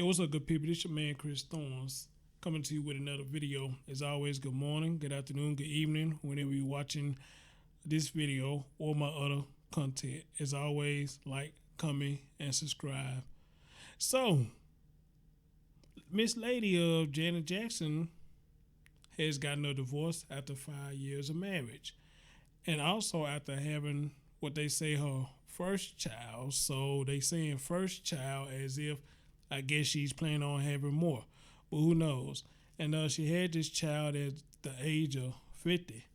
Yo, what's up, good people? This your man Chris Thorns coming to you with another video. As always, good morning, good afternoon, good evening, whenever you're watching this video or my other content. As always, like, comment, and subscribe. So, Miss Lady of Janet Jackson has gotten a divorce after 5 years of marriage, and also after having what they say her first child. So they saying first child as if I guess she's planning on having more, but who knows? And she had this child at the age of 50.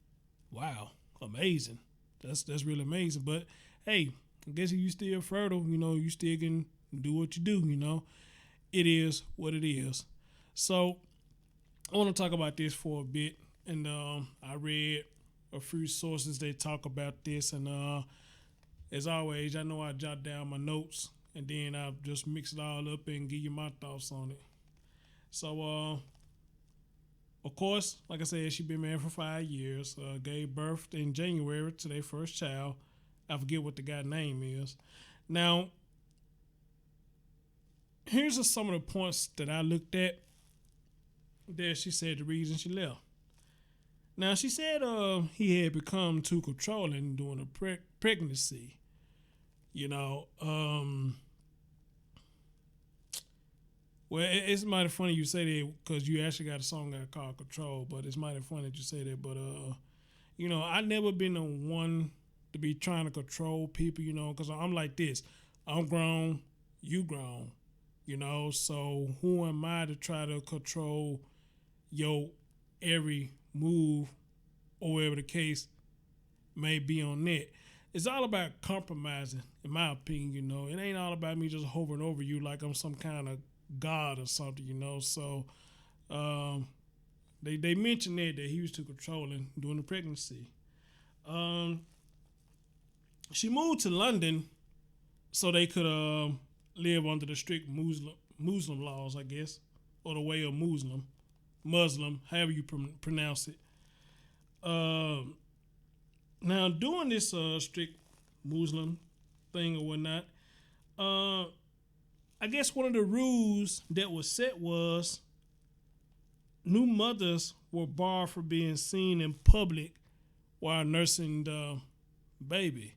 Wow, amazing. That's really amazing. But hey, I guess if you still fertile, you still can do what you do. It is what it is. So I want to talk about this for a bit, and I read a few sources that talk about this, and as always, I know I jot down my notes and then I'll just mix it all up and give you my thoughts on it. So, of course, like I said, she been married for 5 years. Gave birth in January to their first child. I forget what the guy's name is. Now, here's some of the points that I looked at. There, she said the reason she left. Now, she said he had become too controlling during the pregnancy. You know, well, it's mighty funny you say that because you actually got a song called Control, but it's mighty funny that you say that. But, I never been the one to be trying to control people, because I'm like this. I'm grown, you grown, so who am I to try to control your every move or whatever the case may be on that? It's all about compromising, in my opinion, It ain't all about me just hovering over you like I'm some kind of God or something, So they mentioned that he was too controlling during the pregnancy. She moved to London so they could live under the strict Muslim laws, I guess, or the way of Muslim, however you pronounce it. Now, doing this strict Muslim thing or whatnot, I guess one of the rules that was set was new mothers were barred from being seen in public while nursing the baby.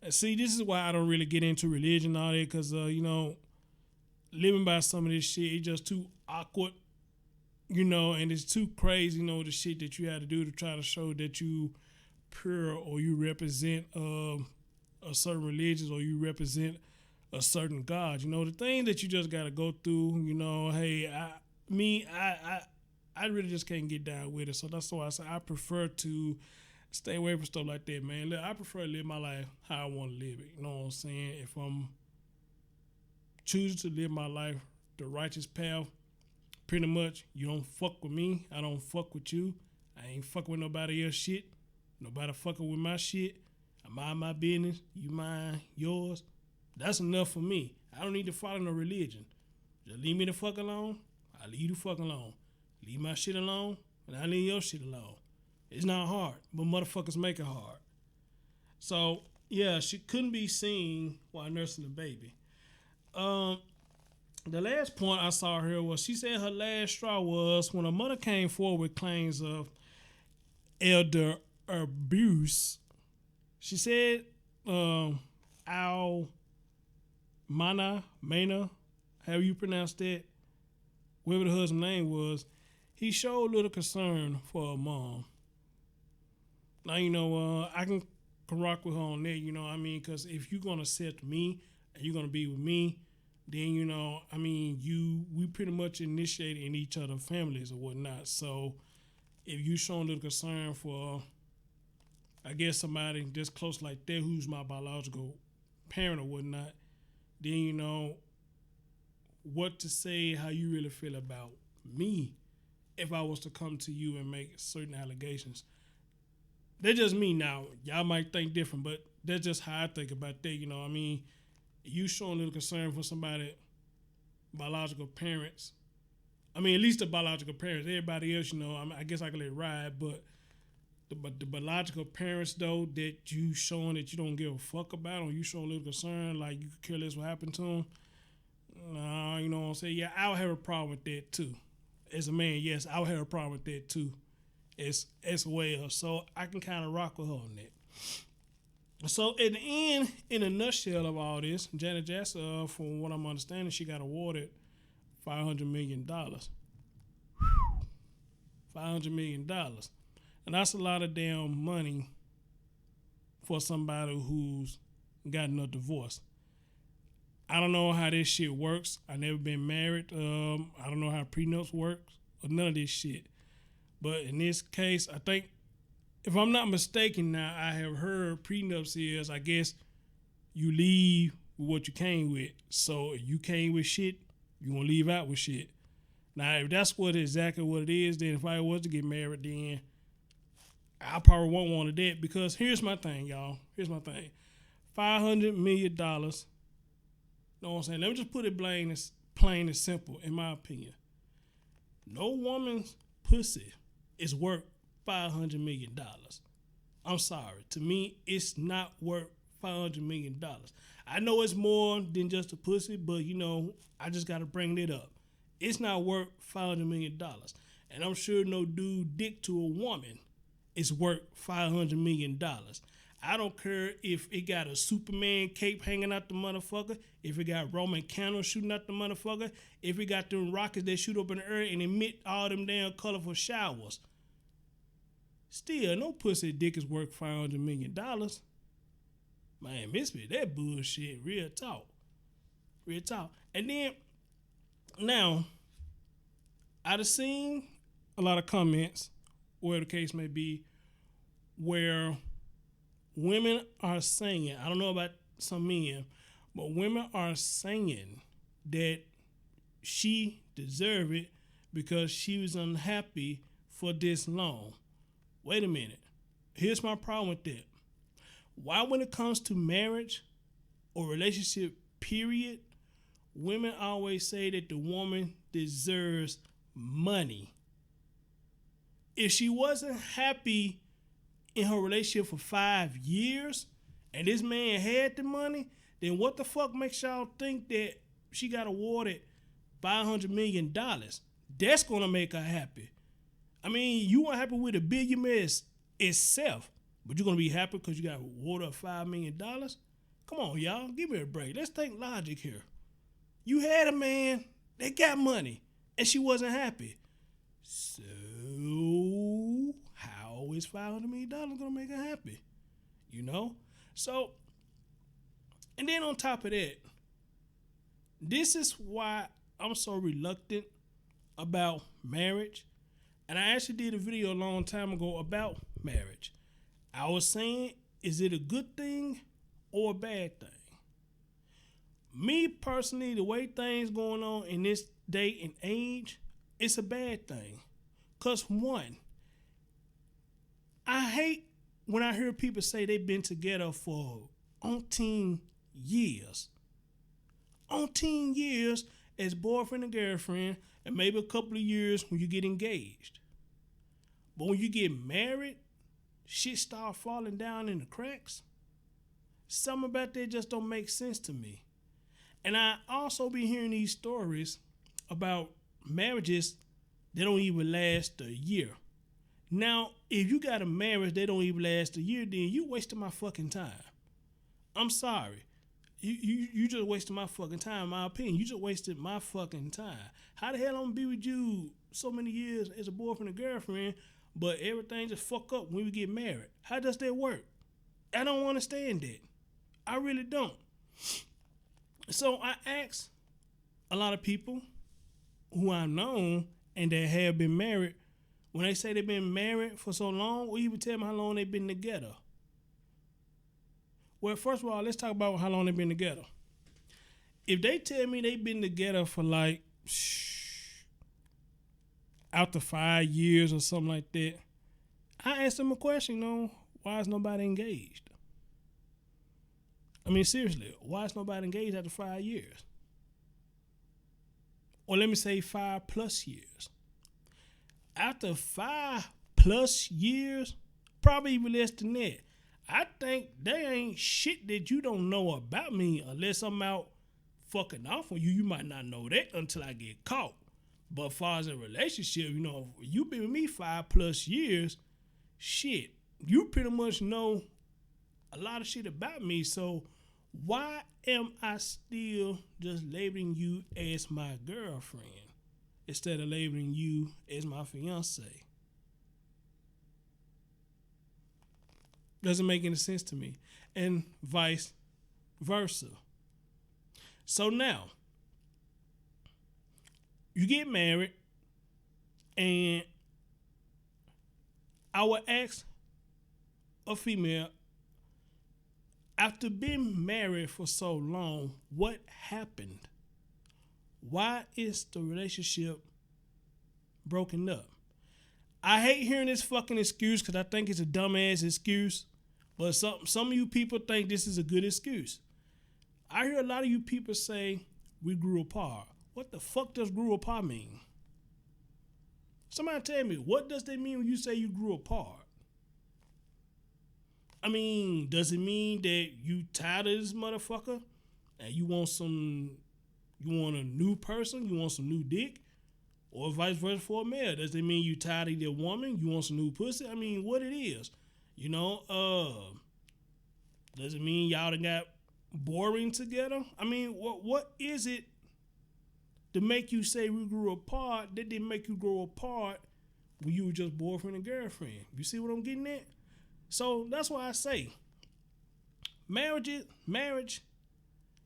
See, this is why I don't really get into religion and all that, because, living by some of this shit, it's just too awkward, and it's too crazy, the shit that you had to do to try to show that you pure or you represent a certain religion or you represent a certain God. The thing that you just got to go through, hey, I really just can't get down with it. So that's why I say I prefer to stay away from stuff like that, man. I prefer to live my life how I want to live it. You know what I'm saying? If I'm choosing to live my life the righteous path, pretty much, you don't fuck with me, I don't fuck with you. I ain't fucking with nobody else shit. Nobody fucking with my shit. I mind my business. You mind yours. That's enough for me. I don't need to follow no religion. Just leave me the fuck alone. I leave you the fuck alone. Leave my shit alone, and I leave your shit alone. It's not hard, but motherfuckers make it hard. So, yeah, she couldn't be seen while nursing the baby. The last point I saw her was she said her last straw was when a mother came forward with claims of elder abuse. She said Al Mana, however you pronounce that, whoever the husband's name was, he showed little concern for her mom. Now, I can rock with her on that, because if you're going to accept me and you're going to be with me, then, we pretty much initiated in each other's families or whatnot. So if you showing little concern for, I guess, somebody this close like that who's my biological parent or whatnot, then, what to say, how you really feel about me if I was to come to you and make certain allegations. That's just me now. Y'all might think different, but that's just how I think about that, You showing a little concern for somebody, biological parents. At least the biological parents. Everybody else, I guess I can let it ride, but the biological parents, though, that you showing that you don't give a fuck about, or you showing a little concern, like you could care less what happened to them, nah, you know what I'm I'm saying? Yeah, I would have a problem with that too. As a man, yes, I would have a problem with that too. As well. So I can kind of rock with her on that. So at the end, in a nutshell of all this, Janet Jackson, from what I'm understanding, she got awarded $500 million. $500 million. And that's a lot of damn money for somebody who's gotten a divorce. I don't know how this shit works. I never been married. I don't know how prenups works or none of this shit. But in this case, I think, if I'm not mistaken now, I have heard prenups is, I guess, you leave with what you came with. So if you came with shit, you gonna leave out with shit. Now, if that's exactly what it is, then if I was to get married, then I probably won't want that, because here's my thing, y'all. Here's my thing. $500 million. You know what I'm saying? Let me just put it plain and simple, in my opinion. No woman's pussy is worth $500 million. I'm sorry. To me, it's not worth $500 million. I know it's more than just a pussy, but, I just got to bring it up. It's not worth $500 million. And I'm sure no dude dick to a woman is worth $500 million. I don't care if it got a Superman cape hanging out the motherfucker, if it got Roman candles shooting out the motherfucker, if it got them rockets that shoot up in the air and emit all them damn colorful showers. Still, no pussy dick is worth $500 million. Man, miss me that bullshit. Real talk. Real talk. And then, now, I've seen a lot of comments, where the case may be, where women are saying, I don't know about some men, but women are saying that she deserved it because she was unhappy for this long. Wait a minute. Here's my problem with that. Why, when it comes to marriage or relationship, period, women always say that the woman deserves money? If she wasn't happy in her relationship for 5 years and this man had the money, then what the fuck makes y'all think that she got awarded $500 million? That's going to make her happy. I mean, you weren't happy with a billionaire itself, but you're going to be happy because you got awarded $5 million? Come on, y'all. Give me a break. Let's think logic here. You had a man that got money and she wasn't happy. So how is $500 million going to make her happy? So, and then on top of that, this is why I'm so reluctant about marriage. And I actually did a video a long time ago about marriage. I was saying, is it a good thing or a bad thing? Me personally, the way things going on in this day and age, it's a bad thing. Because one, I hate when I hear people say they've been together for umpteen years. Umpteen years as boyfriend and girlfriend, and maybe a couple of years when you get engaged. But when you get married, shit start falling down in the cracks. Something about that just don't make sense to me. And I also be hearing these stories about marriages that don't even last a year. Now, if you got a marriage that don't even last a year, then you wasting my fucking time. I'm sorry. You just wasted my fucking time, in my opinion. You just wasted my fucking time. How the hell I'm gonna be with you so many years as a boyfriend and girlfriend, but everything just fuck up when we get married? How does that work? I don't understand that. I really don't. So I asked a lot of people who I know and that have been married, when they say they've been married for so long, or even tell me how long they've been together. Well, first of all, let's talk about how long they've been together. If they tell me they've been together for like, after 5 years or something like that, I ask them a question, why is nobody engaged? I mean, seriously, why is nobody engaged after 5 years? Or let me say 5+ years. After 5+ years, probably even less than that, I think there ain't shit that you don't know about me unless I'm out fucking off on you, you might not know that until I get caught. But as far as a relationship, you know, you been with me 5+ years, shit, you pretty much know a lot of shit about me. So why am I still just labeling you as my girlfriend instead of labeling you as my fiance? Doesn't make any sense to me. And vice versa. So now, you get married, and I would ask a female, after being married for so long, what happened? Why is the relationship broken up? I hate hearing this fucking excuse because I think it's a dumbass excuse, but some of you people think this is a good excuse. I hear a lot of you people say, we grew apart. What the fuck does grew apart mean? Somebody tell me, what does that mean when you say you grew apart? I mean, does it mean that you tired of this motherfucker and you want a new person, you want some new dick? Or vice versa for a male? Does it mean you tired of your woman, you want some new pussy? I mean, what it is, you know? Does it mean y'all done got boring together? I mean, what is it to make you say we grew apart that didn't make you grow apart when you were just boyfriend and girlfriend? You see what I'm getting at? So that's why I say marriage,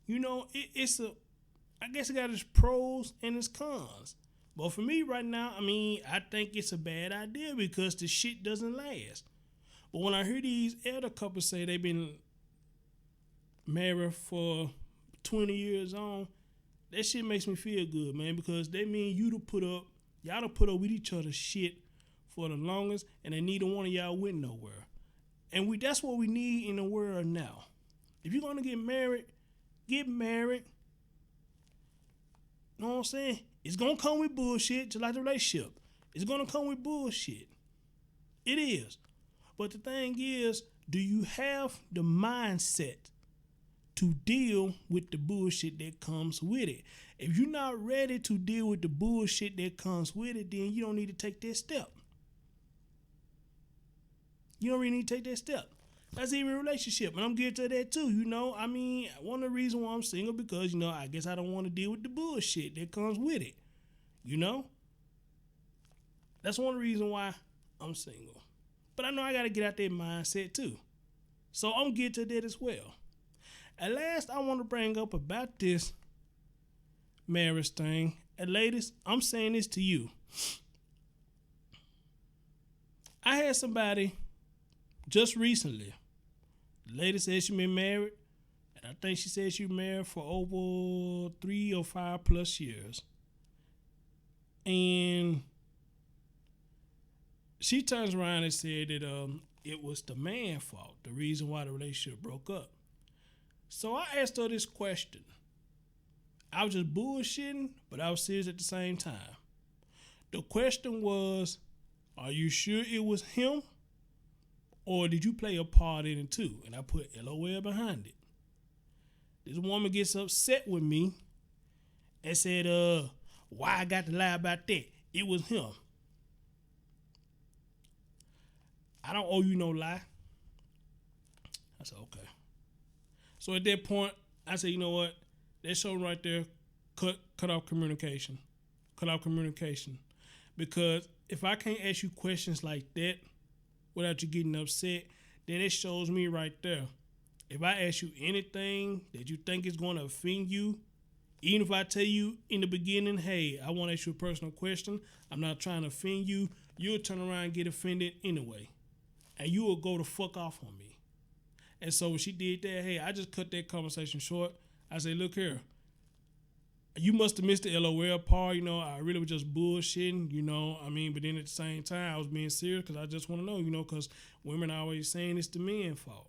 you know, I guess it got its pros and its cons. But for me right now, I mean, I think it's a bad idea because the shit doesn't last. But when I hear these elder couples say they've been married for 20 years on, that shit makes me feel good, man, because they mean y'all to put up with each other's shit for the longest, and then neither one of y'all went nowhere. And that's what we need in the world now. If you're gonna get married, get married. You know what I'm saying? It's gonna come with bullshit, just like the relationship. It's gonna come with bullshit. It is. But the thing is, do you have the mindset to deal with the bullshit that comes with it? If you're not ready to deal with the bullshit that comes with it, then you don't need to take that step. You don't really need to take that step. That's even a relationship, and I'm getting to that too. You know, I mean, one of the reasons why I'm single because, you know, I guess I don't want to deal with the bullshit that comes with it. You know, that's one reason why I'm single. But I know I got to get out that mindset too. So I'm getting to that as well. At last, I want to bring up about this marriage thing. And ladies, I'm saying this to you. I had somebody just recently. The lady said she been married, and I think she said she was married for over 3 or 5+ years. And she turns around and said that it was the man's fault, the reason why the relationship broke up. So I asked her this question. I was just bullshitting, but I was serious at the same time. The question was, are you sure it was him? Or did you play a part in it too? And I put LOL behind it. This woman gets upset with me and said, why I got to lie about that? It was him. I don't owe you no lie. I said, okay. So at that point, I said, you know what? That show right there, cut off communication. Cut off communication. Because if I can't ask you questions like that without you getting upset, then it shows me right there. If I ask you anything that you think is going to offend you, even if I tell you in the beginning, hey, I want to ask you a personal question, I'm not trying to offend you, you'll turn around and get offended anyway. And you will go the fuck off on me. And so when she did that, hey, I just cut that conversation short. I said, look here, you must have missed the LOL part. You know, I really was just bullshitting, you know. I mean, but then at the same time, I was being serious because I just want to know, you know, because women are always saying it's the man's fault.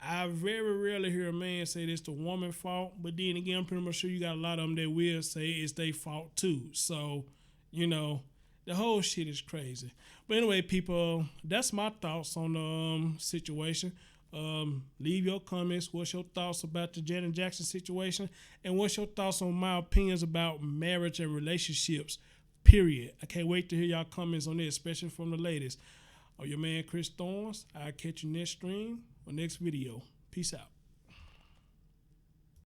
I very rarely hear a man say it's the woman's fault, but then again, I'm pretty much sure you got a lot of them that will say it's their fault too. So, you know, the whole shit is crazy. But anyway, people, that's my thoughts on the situation. Leave your comments. What's your thoughts about the Janet Jackson situation? And what's your thoughts on my opinions about marriage and relationships, period? I can't wait to hear y'all comments on this, especially from the ladies. I'm your man, Chris Thorns. I'll catch you next stream or next video. Peace out.